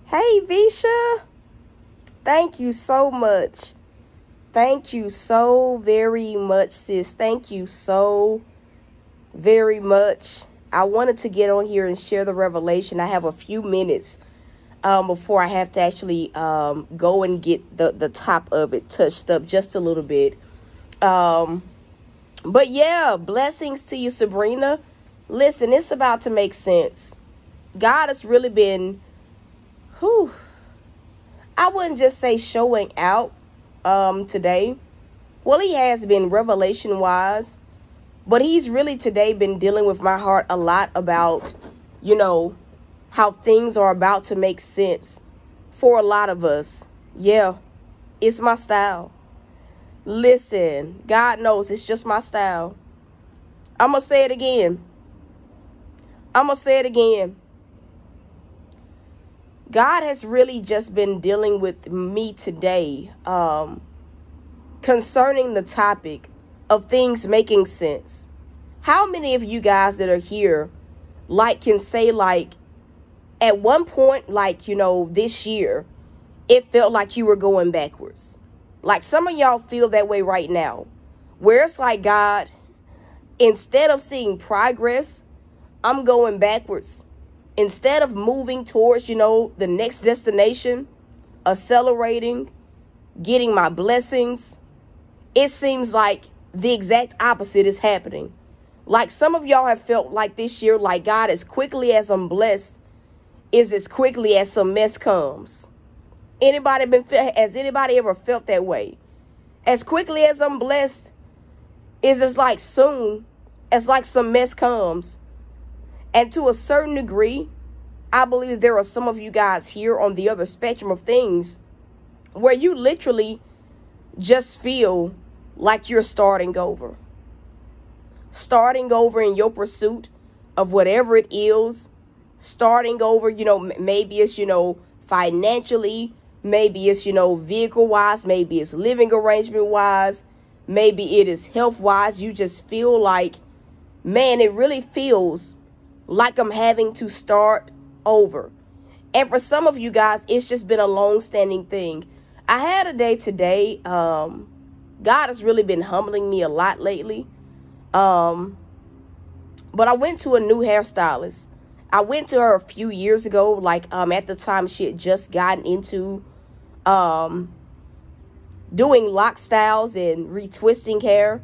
Hey, Visha. Thank you so much. Thank you so very much, sis. Thank you so very much. I wanted to get on here and share the revelation. I have a few minutes before I have to actually go and get the top of it touched up just a little bit. But yeah, blessings to you, Sabrina. Listen, it's about to make sense. God has really been, I wouldn't just say showing out today. Well, he has been revelation wise, but he's really today been dealing with my heart a lot about, how things are about to make sense for a lot of us. Yeah, it's my style. Listen, God knows it's just my style. I'm going to say it again. God has really just been dealing with me today concerning the topic of things making sense. How many of you guys that are here can say at one point, this year, it felt like you were going backwards? Like some of y'all feel that way right now, where it's like, God, instead of seeing progress, I'm going backwards. Instead of moving towards, the next destination, accelerating, getting my blessings, it seems like the exact opposite is happening. Like some of y'all have felt like this year, like God, as quickly as I'm blessed, is as quickly as some mess comes. Has anybody ever felt that way? As quickly as I'm blessed is as like soon as like some mess comes. And to a certain degree, I believe there are some of you guys here on the other spectrum of things where you literally just feel like you're starting over. Starting over in your pursuit of whatever it is. Starting over, maybe it's, financially. Maybe it's, vehicle-wise. Maybe it's living arrangement-wise. Maybe it is health-wise. You just feel like, man, it really feels like I'm having to start over. And for some of you guys, it's just been a long-standing thing. I had a day today. God has really been humbling me a lot lately. But I went to a new hairstylist. I went to her a few years ago. At the time, she had just gotten into doing lock styles and retwisting hair.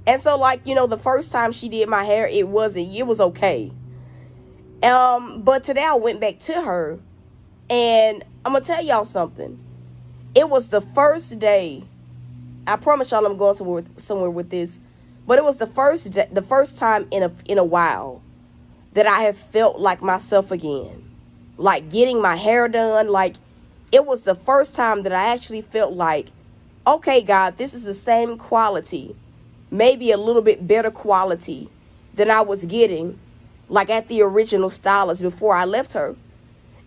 And so, the first time she did my hair, it was okay. But today I went back to her, and I'm going to tell y'all something. It was the first day. I promise y'all I'm going somewhere with this. But it was the first time in a while that I have felt like myself again. Like getting my hair done. It was the first time that I actually felt like, okay, God, this is the same quality, maybe a little bit better quality than I was getting at the original stylist before I left her.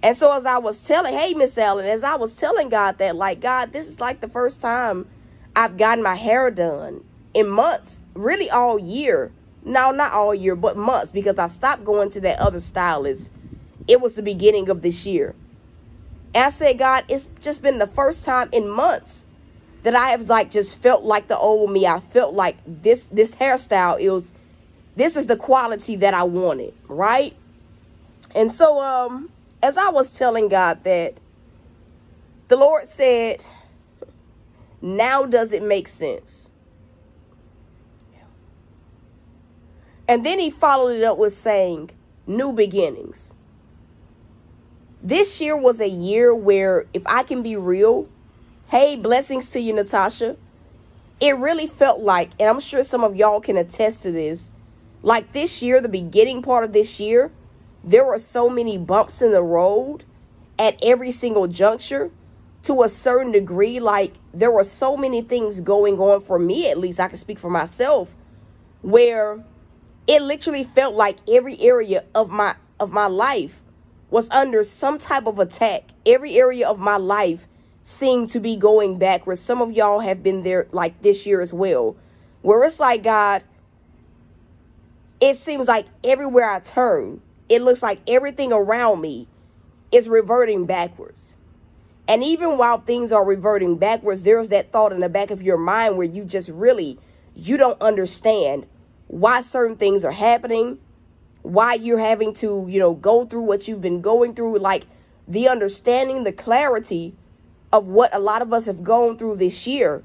And so as I was telling, hey, Miss Ellen, as I was telling God that, God, this is the first time I've gotten my hair done in months, really all year. No, not all year, but months, because I stopped going to that other stylist. It was the beginning of this year. And I said, God, it's just been the first time in months that I have just felt like the old me. I felt like this hairstyle this is the quality that I wanted, right? And so as I was telling God that, the Lord said, now does it make sense? And then he followed it up with saying, new beginnings. This year was a year where, if I can be real, hey, blessings to you, Natasha. It really felt like, and I'm sure some of y'all can attest to this, this year, the beginning part of this year, there were so many bumps in the road at every single juncture. To a certain degree, there were so many things going on for me, at least I can speak for myself, where it literally felt like every area of my life was under some type of attack. Every area of my life seemed to be going backwards. Some of y'all have been there this year as well, where it's God, it seems like everywhere I turn, it looks like everything around me is reverting backwards. And even while things are reverting backwards, there's that thought in the back of your mind where you don't understand why certain things are happening, why you're having to, go through what you've been going through. Like the understanding, the clarity of what a lot of us have gone through this year,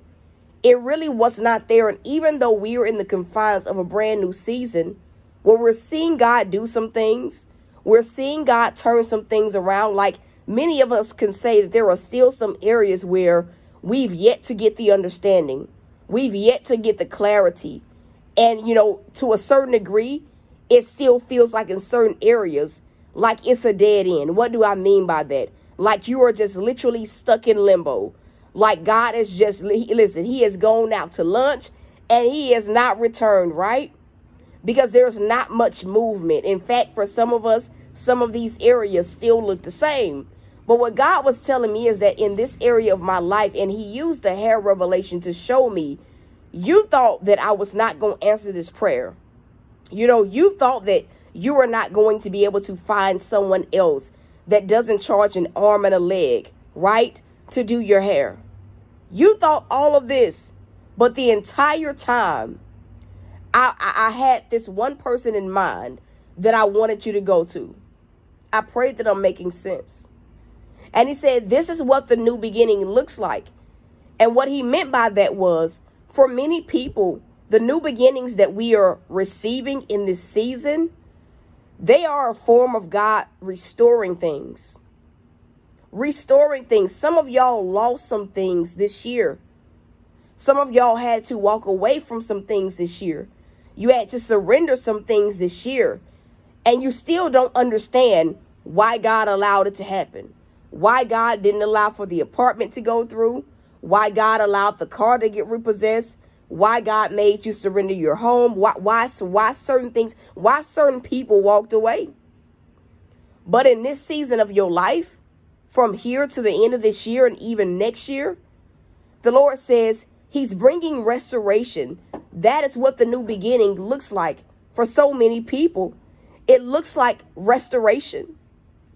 it really was not there. And even though we are in the confines of a brand new season where we're seeing God do some things, we're seeing God turn some things around. Like many of us can say that there are still some areas where we've yet to get the understanding. We've yet to get the clarity. And, to a certain degree, it still feels like in certain areas, like it's a dead end. What do I mean by that? Like you are just literally stuck in limbo. Like God is just, listen, he has gone out to lunch and he has not returned, right? Because there's not much movement. In fact, for some of us, some of these areas still look the same. But what God was telling me is that in this area of my life, and he used the hair revelation to show me, you thought that I was not going to answer this prayer. You thought that you were not going to be able to find someone else that doesn't charge an arm and a leg, right, to do your hair. You thought all of this, but the entire time, I had this one person in mind that I wanted you to go to. I prayed that I'm making sense. And he said, this is what the new beginning looks like. And what he meant by that was, for many people, the new beginnings that we are receiving in this season, they are a form of God restoring things. Restoring things. Some of y'all lost some things this year. Some of y'all had to walk away from some things this year. You had to surrender some things this year. And you still don't understand why God allowed it to happen. Why God didn't allow for the apartment to go through. Why God allowed the car to get repossessed. Why God made you surrender your home. Why certain things, why certain people walked away. But in this season of your life, from here to the end of this year and even next year, the Lord says he's bringing restoration. That is what the new beginning looks like for so many people. It looks like restoration.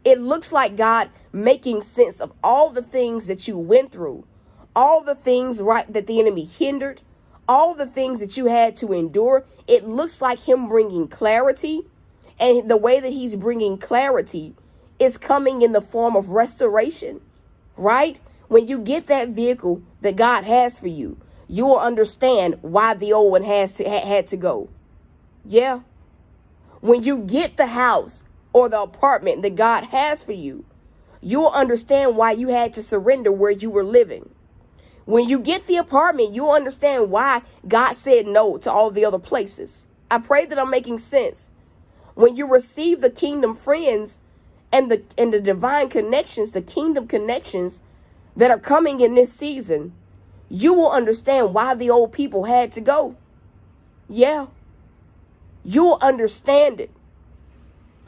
It looks like God making sense of all the things that you went through, all the things, right, that the enemy hindered, all the things that you had to endure. It looks like him bringing clarity. And the way that he's bringing clarity is coming in the form of restoration, right? When you get that vehicle that God has for you, you will understand why the old one had to go. Yeah. When you get the house or the apartment that God has for you, you will understand why you had to surrender where you were living. When you get the apartment, you'll understand why God said no to all the other places. I pray that I'm making sense. When you receive the kingdom friends and the divine connections, the kingdom connections that are coming in this season, you will understand why the old people had to go. Yeah. You will understand it.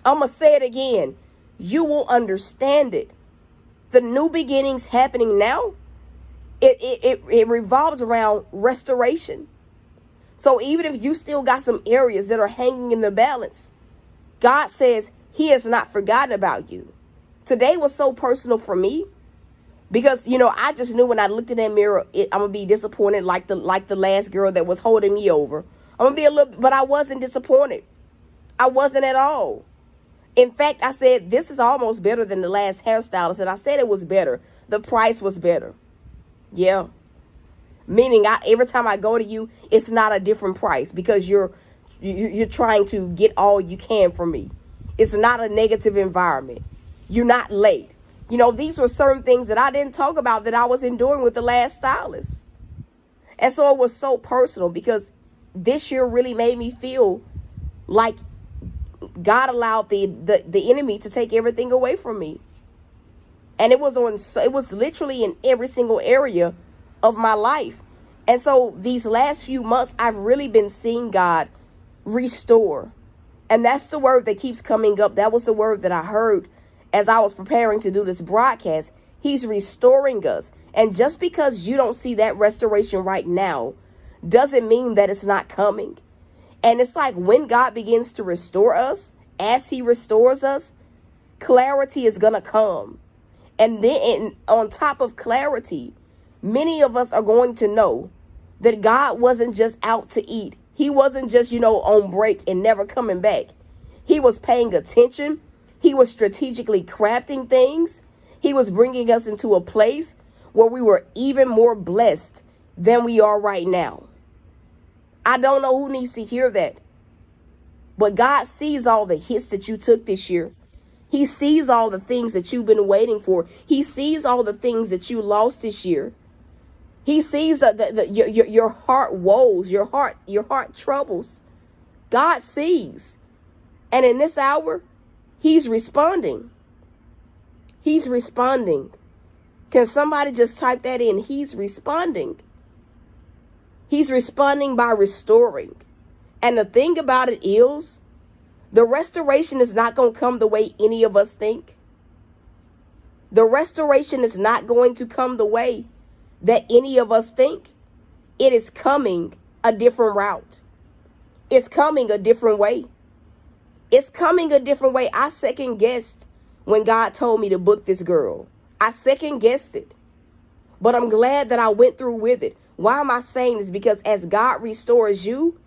I'm going to say it again. You will understand it. The new beginnings happening now, it revolves around restoration. So even if you still got some areas that are hanging in the balance, God says he has not forgotten about you. Today was so personal for me because, I just knew when I looked in that mirror, I'm going to be disappointed like the last girl that was holding me over. I'm going to be a little, but I wasn't disappointed. I wasn't at all. In fact, I said, this is almost better than the last hairstylist. And I said it was better. The price was better. Yeah. Meaning every time I go to you, it's not a different price because you're trying to get all you can from me. It's not a negative environment. You're not late. These were certain things that I didn't talk about that I was enduring with the last stylist. And so it was so personal because this year really made me feel like God allowed the enemy to take everything away from me. And it was literally in every single area of my life. And so these last few months, I've really been seeing God restore. And that's the word that keeps coming up. That was the word that I heard as I was preparing to do this broadcast. He's restoring us. And just because you don't see that restoration right now doesn't mean that it's not coming. And it's like when God begins to restore us, as he restores us, Clarity is going to come. And then on top of clarity, many of us are going to know that God wasn't just out to eat. He wasn't just, on break and never coming back. He was paying attention. He was strategically crafting things. He was bringing us into a place where we were even more blessed than we are right now. I don't know who needs to hear that, but God sees all the hits that you took this year. He sees all the things that you've been waiting for. He sees all the things that you lost this year. He sees your heart woes, your heart troubles. God sees. And in this hour, he's responding. He's responding. Can somebody just type that in? He's responding. He's responding by restoring. And the thing about it is, the restoration is not going to come the way any of us think. The restoration is not going to come the way that any of us think. It is coming a different route. It's coming a different way. It's coming a different way. I second guessed when God told me to book this girl. I second guessed it. But I'm glad that I went through with it. Why am I saying this? Because as God restores you,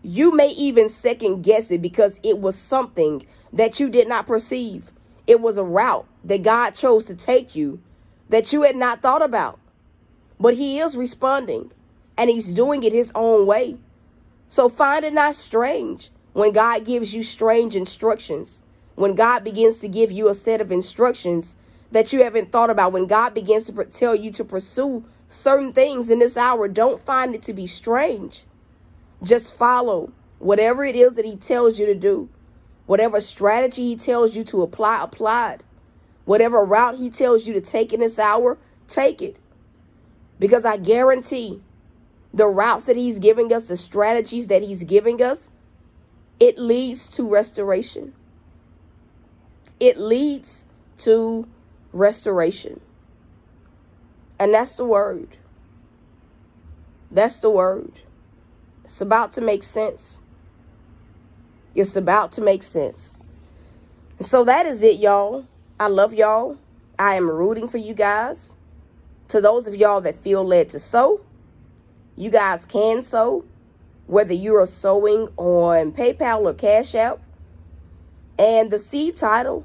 you may even second guess it because it was something that you did not perceive. It was a route that God chose to take you that you had not thought about. But he is responding, and he's doing it his own way. So find it not strange when God gives you strange instructions, when God begins to give you a set of instructions that you haven't thought about, when God begins to tell you to pursue certain things in this hour. Don't find it to be strange. Just follow whatever it is that he tells you to do. Whatever strategy he tells you to apply it. Whatever route he tells you to take in this hour, take it. Because I guarantee the routes that he's giving us, the strategies that he's giving us, it leads to restoration. It leads to restoration. And that's the word. That's the word. It's about to make sense. It's about to make sense. And so that is it, y'all. I love y'all. I am rooting for you guys. To those of y'all that feel led to sow, you guys can sow, whether you are sowing on PayPal or CashApp. And the seed title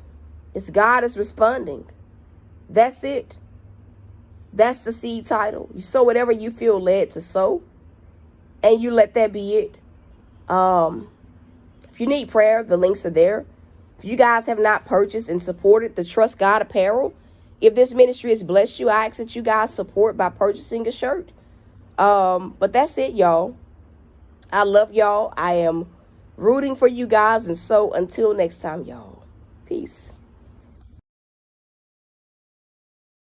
is God is Responding. That's it. That's the seed title. You sow whatever you feel led to sow, and you let that be it. If you need prayer, the links are there. If you guys have not purchased and supported the Trust God apparel, if this ministry has blessed you, I ask that you guys support by purchasing a shirt. But that's it, y'all. I love y'all. I am rooting for you guys. And so until next time, y'all. Peace.